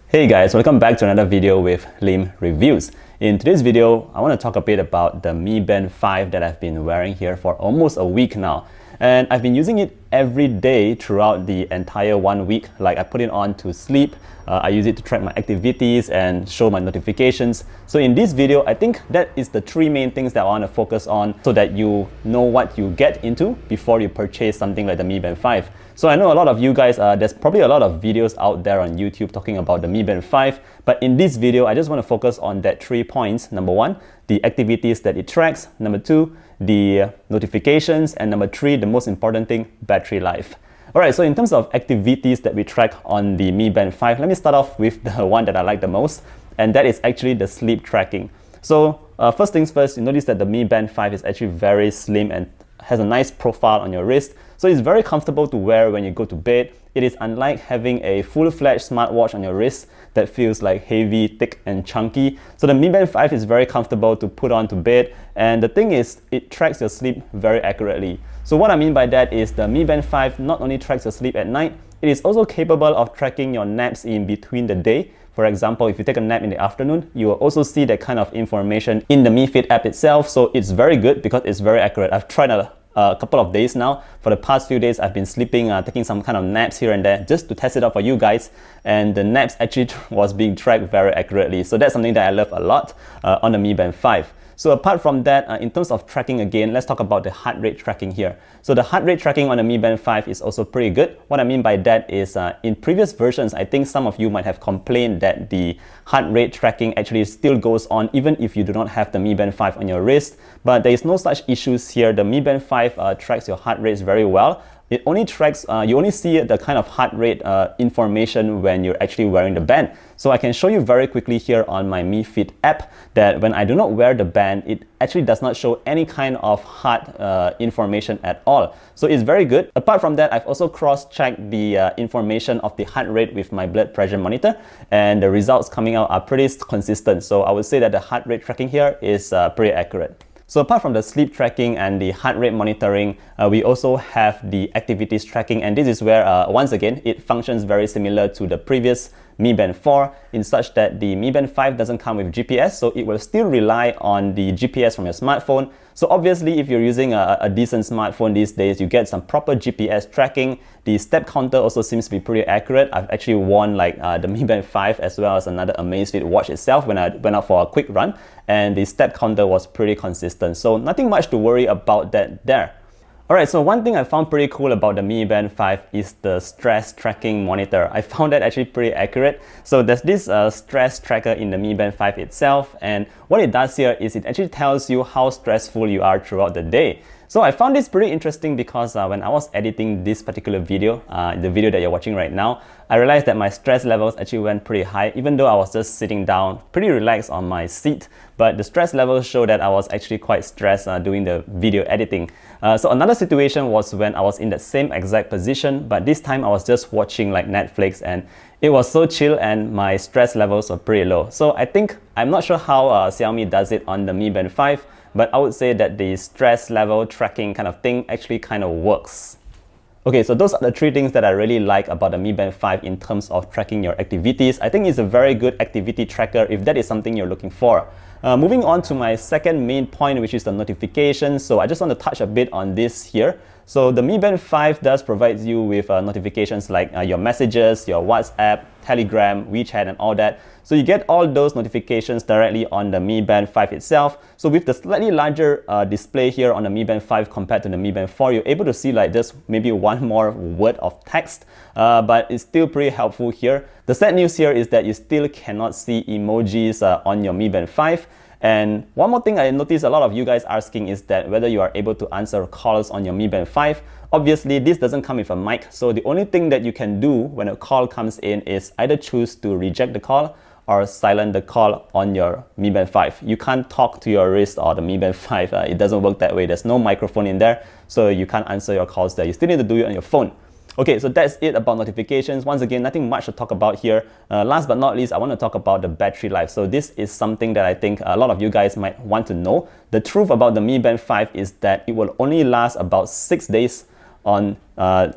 Hey guys, welcome back to another video with Lim Reviews. In today's video, I want to talk a bit about the Mi Band 5 that I've been wearing here for almost a week now. And I've been using it every day throughout the entire 1 week. Like I put it on to sleep, I use it to track my activities and show my notifications. So in this video, I think that is the three main things that I want to focus on so that you know what you get into before you purchase something like the Mi Band 5. So I know a lot of you guys, there's probably a lot of videos out there on YouTube talking about the Mi Band 5, but in this video, I just want to focus on that 3 points. Number 1, the activities that it tracks. Number 2, the notifications. And number 3, the most important thing, battery life. Alright, so in terms of activities that we track on the Mi Band 5, let me start off with the one that I like the most, and that is actually the sleep tracking. So first things first, you notice that the Mi Band 5 is actually very slim and has a nice profile on your wrist. So it's very comfortable to wear when you go to bed. It is unlike having a full-fledged smartwatch on your wrist that feels like heavy, thick and chunky. So the Mi Band 5 is very comfortable to put on to bed, and the thing is, it tracks your sleep very accurately. So what I mean by that is the Mi Band 5 not only tracks your sleep at night, it is also capable of tracking your naps in between the day. For example, if you take a nap in the afternoon, you will also see that kind of information in the Mi Fit app itself. So it's very good because it's very accurate. I've tried a couple of days now. For the past few days, I've been sleeping, taking some kind of naps here and there just to test it out for you guys. And the naps actually was being tracked very accurately. So that's something that I love a lot on the Mi Band 5. So apart from that, in terms of tracking again, let's talk about the heart rate tracking here. So the heart rate tracking on the Mi Band 5 is also pretty good. What I mean by that is in previous versions, I think some of you might have complained that the heart rate tracking actually still goes on even if you do not have the Mi Band 5 on your wrist. But there is no such issues here. The Mi Band 5 tracks your heart rates very well. It only tracks, you only see the kind of heart rate information when you're actually wearing the band. So I can show you very quickly here on my Mi Fit app that when I do not wear the band, it actually does not show any kind of heart information at all. So it's very good. Apart from that, I've also cross-checked the information of the heart rate with my blood pressure monitor, and the results coming out are pretty consistent. So I would say that the heart rate tracking here is pretty accurate. So apart from the sleep tracking and the heart rate monitoring, we also have the activities tracking, and this is where once again it functions very similar to the previous Mi Band 4 in such that the Mi Band 5 doesn't come with GPS, so it will still rely on the GPS from your smartphone. So obviously if you're using a decent smartphone these days, you get some proper GPS tracking. The step counter also seems to be pretty accurate. I've actually worn like the Mi Band 5 as well as another Amazfit watch itself when I went out for a quick run, and the step counter was pretty consistent. So nothing much to worry about that there. Alright, so one thing I found pretty cool about the Mi Band 5 is the stress tracking monitor. I found that actually pretty accurate. So there's this stress tracker in the Mi Band 5 itself, and what it does here is it actually tells you how stressful you are throughout the day. So I found this pretty interesting because when I was editing this particular video, the video that you're watching right now, I realized that my stress levels actually went pretty high, even though I was just sitting down, pretty relaxed on my seat. But the stress levels show that I was actually quite stressed doing the video editing. So another situation was when I was in that same exact position, but this time I was just watching like Netflix, and it was so chill and my stress levels were pretty low. So I think, I'm not sure how Xiaomi does it on the Mi Band 5, but I would say that the stress level tracking kind of thing actually kind of works. Okay, so those are the 3 things that I really like about the Mi Band 5 in terms of tracking your activities. I think it's a very good activity tracker if that is something you're looking for. Moving on to my second main point, which is the notifications. So I just want to touch a bit on this here. So the Mi Band 5 does provide you with notifications like your messages, your WhatsApp, Telegram, WeChat and all that. So you get all those notifications directly on the Mi Band 5 itself. So with the slightly larger display here on the Mi Band 5 compared to the Mi Band 4, you're able to see like just maybe one more word of text, but it's still pretty helpful here. The sad news here is that you still cannot see emojis on your Mi Band 5. And one more thing I noticed a lot of you guys asking is that whether you are able to answer calls on your Mi Band 5. Obviously, this doesn't come with a mic, so the only thing that you can do when a call comes in is either choose to reject the call or silent the call on your Mi Band 5. You can't talk to your wrist or the Mi Band 5. It doesn't work that way. There's no microphone in there, so you can't answer your calls there. You still need to do it on your phone. Okay, so that's it about notifications. Once again, nothing much to talk about here. Last but not least, I want to talk about the battery life. So this is something that I think a lot of you guys might want to know. The truth about the Mi Band 5 is that it will only last about 6 days on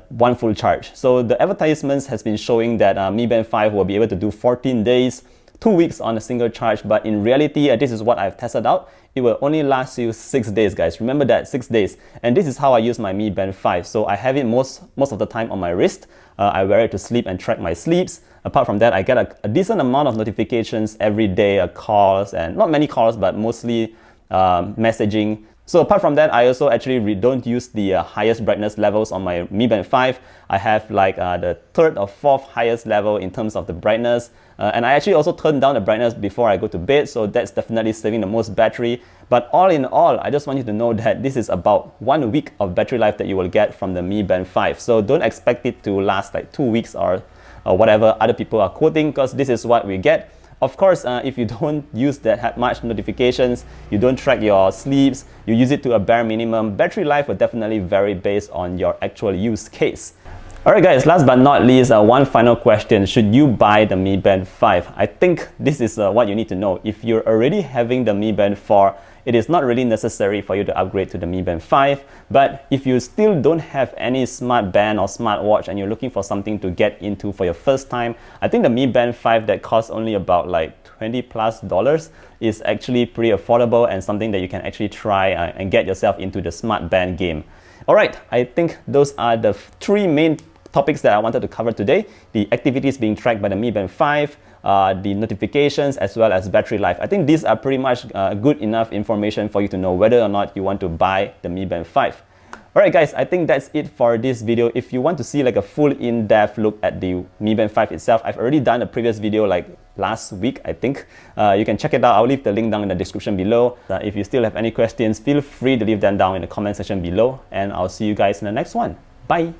one full charge. So the advertisements has been showing that Mi Band 5 will be able to do 14 days, 2 weeks on a single charge, but in reality, this is what I've tested out. It will only last you 6 days, guys. Remember that, 6 days. And this is how I use my Mi Band 5. So I have it most of the time on my wrist. I wear it to sleep and track my sleeps. Apart from that, I get a decent amount of notifications every day, calls, and not many calls, but mostly messaging. So apart from that, I also actually don't use the highest brightness levels on my Mi Band 5. I have like the 3rd or 4th highest level in terms of the brightness. And I actually also turn down the brightness before I go to bed, so that's definitely saving the most battery. But all in all, I just want you to know that this is about 1 week of battery life that you will get from the Mi Band 5. So don't expect it to last like 2 weeks or whatever other people are quoting, because this is what we get. Of course, if you don't use that much notifications, you don't track your sleeps, you use it to a bare minimum, battery life will definitely vary based on your actual use case. Alright guys, last but not least, one final question. Should you buy the Mi Band 5? I think this is what you need to know. If you're already having the Mi Band 4, it is not really necessary for you to upgrade to the Mi Band 5. But if you still don't have any smart band or smart watch and you're looking for something to get into for your first time, I think the Mi Band 5 that costs only about like $20+ is actually pretty affordable and something that you can actually try and get yourself into the smart band game. Alright, I think those are the 3 main topics that I wanted to cover today. The activities being tracked by the Mi Band 5, the notifications, as well as battery life. I think these are pretty much good enough information for you to know whether or not you want to buy the Mi Band 5. Alright guys, I think that's it for this video. If you want to see like a full in-depth look at the Mi Band 5 itself, I've already done a previous video like last week, I think. You can check it out. I'll leave the link down in the description below. If you still have any questions, feel free to leave them down in the comment section below, and I'll see you guys in the next one. Bye!